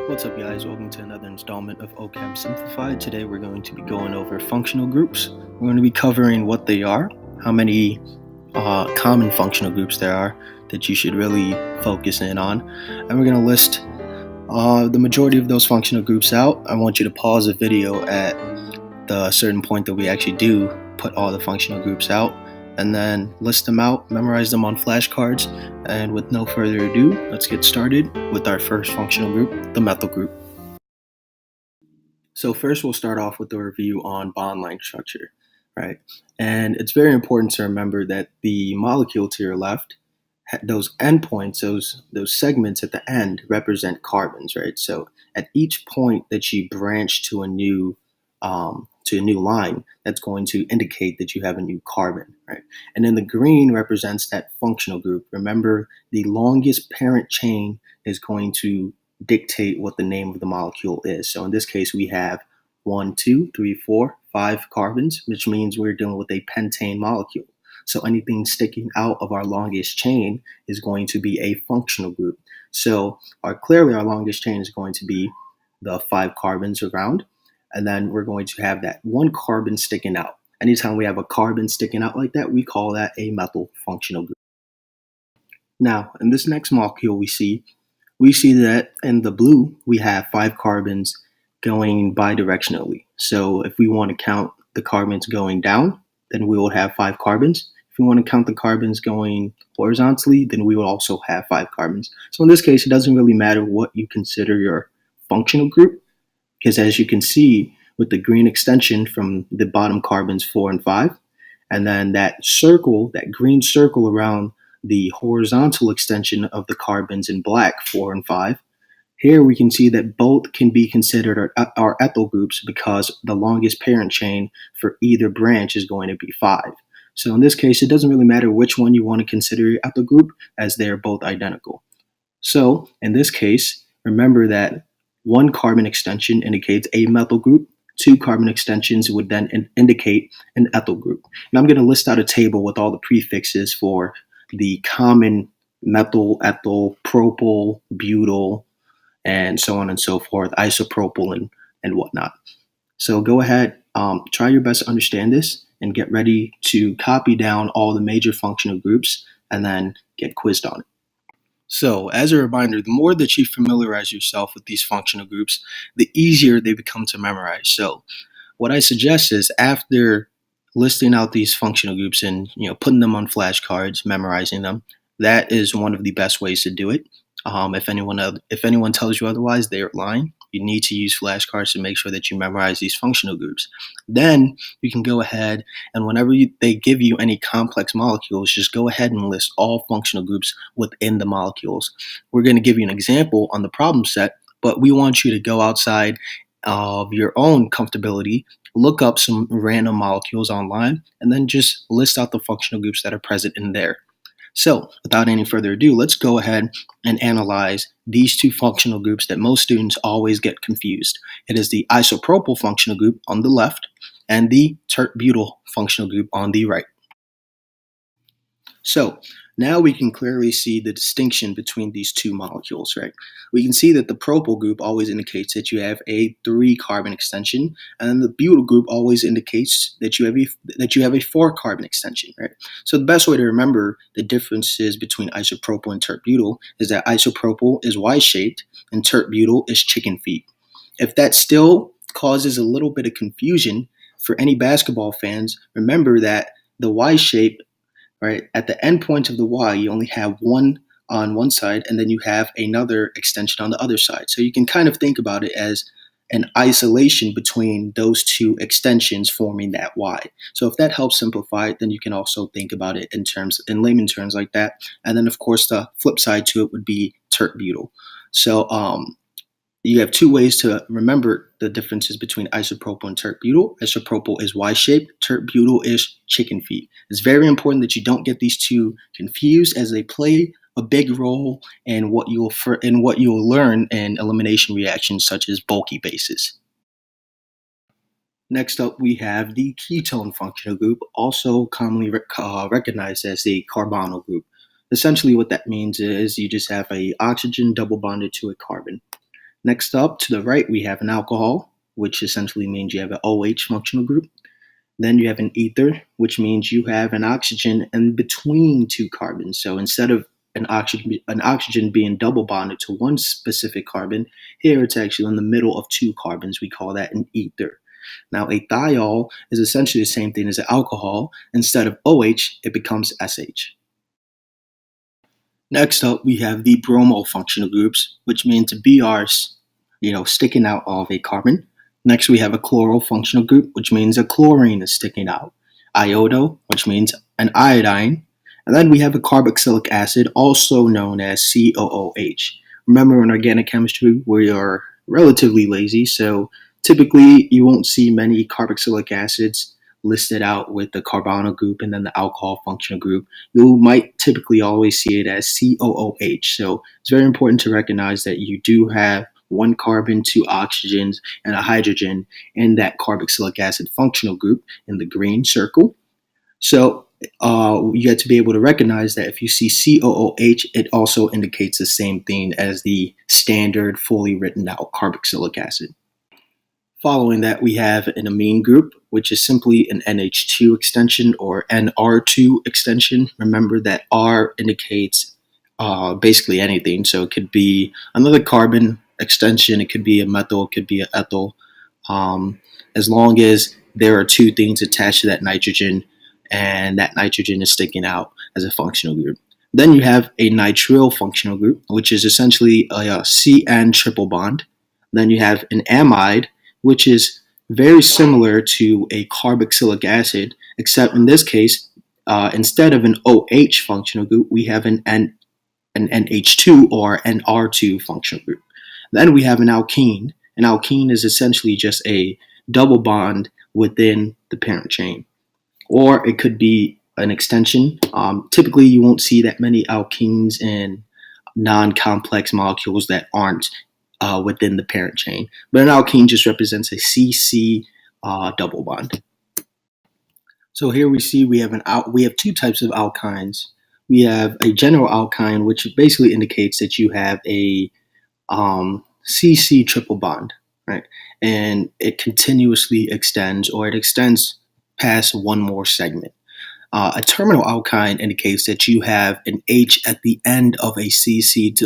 What's up, guys? Welcome to another installment of O-Chem Simplified. Today we're going to be going over functional groups. We're going to be covering what they are, how many common functional groups there are that you should really focus in on, and we're going to list the majority of those functional groups out. I want you to pause the video at the certain point that we actually do put all the functional groups out, and then list them out, memorize them on flashcards, and with no further ado, let's get started with our first functional group, the methyl group. So first we'll start off with a review on bond length structure, right? And it's very important to remember that the molecule to your left, those endpoints, those segments at the end represent carbons, right? So at each point that you branch to a new line, that's going to indicate that you have a new carbon, right? And then the green represents that functional group. Remember, the longest parent chain is going to dictate what the name of the molecule is. So in this case, we have 1, 2, 3, 4, 5 carbons, which means we're dealing with a pentane molecule. So anything sticking out of our longest chain is going to be a functional group. So clearly our longest chain is going to be the 5 carbons around, and then we're going to have that 1 carbon sticking out. Anytime we have a carbon sticking out like that, we call that a methyl functional group. Now, in this next molecule we see that in the blue, we have 5 carbons going bidirectionally. So if we want to count the carbons going down, then we will have 5 carbons. If we want to count the carbons going horizontally, then we will also have 5 carbons. So in this case, it doesn't really matter what you consider your functional group, because as you can see with the green extension from the bottom carbons 4 and 5, and then that circle, that green circle around the horizontal extension of the carbons in black 4 and 5, here we can see that both can be considered our ethyl groups because the longest parent chain for either branch is going to be 5. So in this case, it doesn't really matter which one you want to consider your ethyl group, as they are both identical. So in this case, remember that 1 carbon extension indicates a methyl group. 2 carbon extensions would then indicate an ethyl group. And I'm going to list out a table with all the prefixes for the common methyl, ethyl, propyl, butyl, and so on and so forth, isopropyl and whatnot. So go ahead, try your best to understand this and get ready to copy down all the major functional groups and then get quizzed on it. So as a reminder, the more that you familiarize yourself with these functional groups, the easier they become to memorize. So what I suggest is, after listing out these functional groups and putting them on flashcards, memorizing them, that is one of the best ways to do it. If anyone tells you otherwise, they're lying. You need to use flashcards to make sure that you memorize these functional groups. Then you can go ahead and whenever they give you any complex molecules, just go ahead and list all functional groups within the molecules. We're going to give you an example on the problem set, but we want you to go outside of your own comfortability, look up some random molecules online, and then just list out the functional groups that are present in there. So without any further ado, let's go ahead and analyze these 2 functional groups that most students always get confused. It is the isopropyl functional group on the left and the tert-butyl functional group on the right. So now we can clearly see the distinction between these 2 molecules, right? We can see that the propyl group always indicates that you have a 3 carbon extension, and then the butyl group always indicates that you have a 4 carbon extension, right? So the best way to remember the differences between isopropyl and tert-butyl is that isopropyl is Y-shaped and tert-butyl is chicken feet. If that still causes a little bit of confusion for any basketball fans, remember that the Y-shape, right, at the end point of the Y, you only have one on one side, and then you have another extension on the other side. So you can kind of think about it as an isolation between those 2 extensions forming that Y. So if that helps simplify it, then you can also think about it in layman terms like that. And then of course the flip side to it would be tert-butyl. So you have 2 ways to remember the differences between isopropyl and tert-butyl. Isopropyl is Y-shaped, tert-butyl is chicken feet. It's very important that you don't get these 2 confused, as they play a big role in what you'll learn in elimination reactions such as bulky bases. Next up, we have the ketone functional group, also commonly recognized as the carbonyl group. Essentially what that means is you just have an oxygen double bonded to a carbon. Next up to the right, we have an alcohol, which essentially means you have an OH functional group. Then you have an ether, which means you have an oxygen in between two carbons. So instead of an oxygen being double bonded to one specific carbon, here it's actually in the middle of two carbons. We call that an ether. Now, a thiol is essentially the same thing as an alcohol. Instead of OH, it becomes SH. Next up, we have the bromo functional groups, which means BRs, sticking out of a carbon. Next, we have a chloro functional group, which means a chlorine is sticking out. Iodo, which means an iodine. And then we have a carboxylic acid, also known as COOH. Remember, in organic chemistry, we are relatively lazy, so typically you won't see many carboxylic acids listed out with the carbonyl group and then the alcohol functional group. You might typically always see it as COOH. So it's very important to recognize that you do have one carbon, two oxygens, and a hydrogen in that carboxylic acid functional group in the green circle. So you get to be able to recognize that if you see COOH, it also indicates the same thing as the standard fully written out carboxylic acid. Following that, we have an amine group, which is simply an NH2 extension or NR2 extension. Remember that R indicates basically anything. So it could be another carbon extension, it could be a methyl, it could be an ethyl. As long as there are two things attached to that nitrogen and that nitrogen is sticking out as a functional group. Then you have a nitrile functional group, which is essentially a CN triple bond. Then you have an amide, which is very similar to a carboxylic acid, except in this case, instead of an OH functional group, we have an NH2 or NR2 functional group. Then we have an alkene. An alkene is essentially just a double bond within the parent chain, or it could be an extension. Typically, you won't see that many alkenes in non-complex molecules that aren't within the parent chain. But an alkene just represents a CC double bond. So here we see we have two types of alkynes. We have a general alkyne, which basically indicates that you have a CC triple bond, right? And it continuously extends, or it extends past one more segment. A terminal alkyne indicates that you have an H at the end of a CC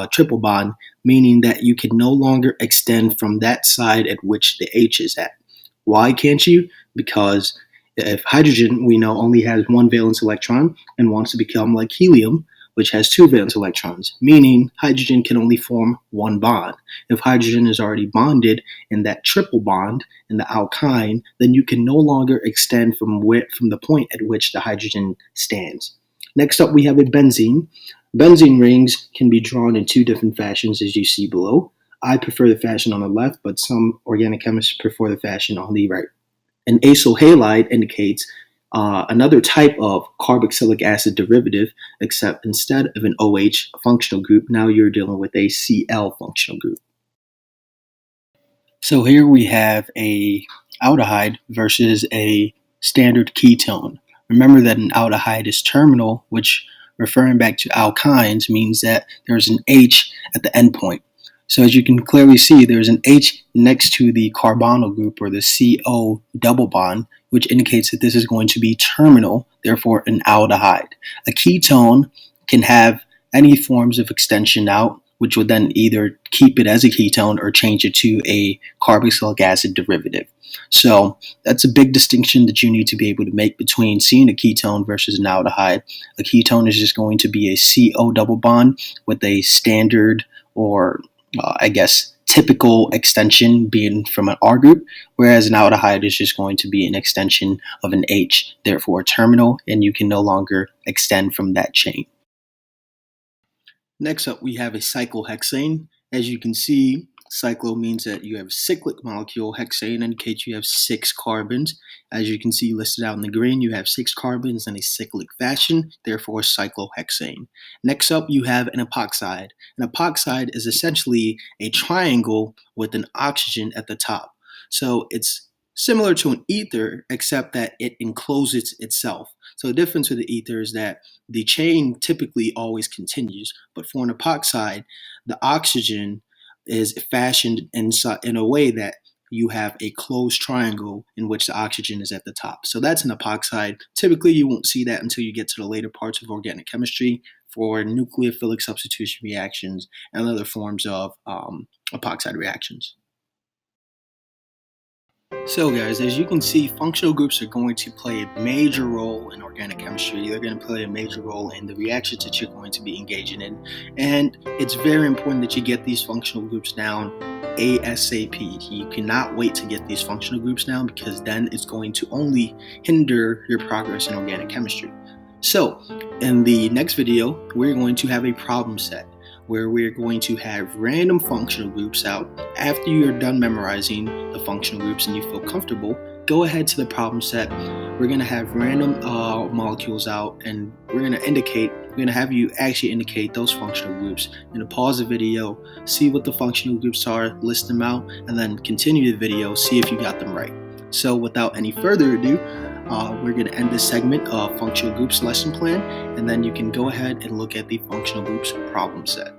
triple bond, meaning that you can no longer extend from that side at which the H is at. Why can't you? Because if hydrogen, we know, only has one valence electron and wants to become like helium, which has two valence electrons, meaning hydrogen can only form one bond. If hydrogen is already bonded in that triple bond in the alkyne, then you can no longer extend from the point at which the hydrogen stands. Next up, we have a benzene. Benzene rings can be drawn in two different fashions, as you see below. I prefer the fashion on the left, but some organic chemists prefer the fashion on the right. An acyl halide indicates another type of carboxylic acid derivative, except instead of an OH functional group, now you're dealing with a Cl functional group. So here we have a aldehyde versus a standard ketone. Remember that an aldehyde is terminal, which, referring back to alkynes, means that there's an H at the end point. So as you can clearly see, there's an H next to the carbonyl group, or the CO double bond, which indicates that this is going to be terminal, therefore an aldehyde. A ketone can have any forms of extension out, which would then either keep it as a ketone or change it to a carboxylic acid derivative. So that's a big distinction that you need to be able to make between seeing a ketone versus an aldehyde. A ketone is just going to be a CO double bond with a standard, or typical extension being from an R group, whereas an aldehyde is just going to be an extension of an H, therefore a terminal, and you can no longer extend from that chain. Next up, we have a cyclohexane. As you can see, cyclo means that you have a cyclic molecule. Hexane indicates you have 6 carbons. As you can see listed out in the green, you have 6 carbons in a cyclic fashion, therefore cyclohexane. Next up, you have an epoxide. An epoxide is essentially a triangle with an oxygen at the top. So it's similar to an ether, except that it encloses itself. So the difference with the ether is that the chain typically always continues, but for an epoxide, the oxygen is fashioned in a way that you have a closed triangle in which the oxygen is at the top. So that's an epoxide. Typically, you won't see that until you get to the later parts of organic chemistry for nucleophilic substitution reactions and other forms of epoxide reactions. So guys, as you can see, functional groups are going to play a major role in organic chemistry. They're going to play a major role in the reactions that you're going to be engaging in. And it's very important that you get these functional groups down ASAP. You cannot wait to get these functional groups down, because then it's going to only hinder your progress in organic chemistry. So in the next video, we're going to have a problem set where we're going to have random functional groups out. After you're done memorizing the functional groups and you feel comfortable, go ahead to the problem set. We're going to have random molecules out, and we're going to have you actually indicate those functional groups. You're going to pause the video, see what the functional groups are, list them out, and then continue the video, see if you got them right. So without any further ado, we're going to end this segment of functional groups lesson plan, and then you can go ahead and look at the functional groups problem set.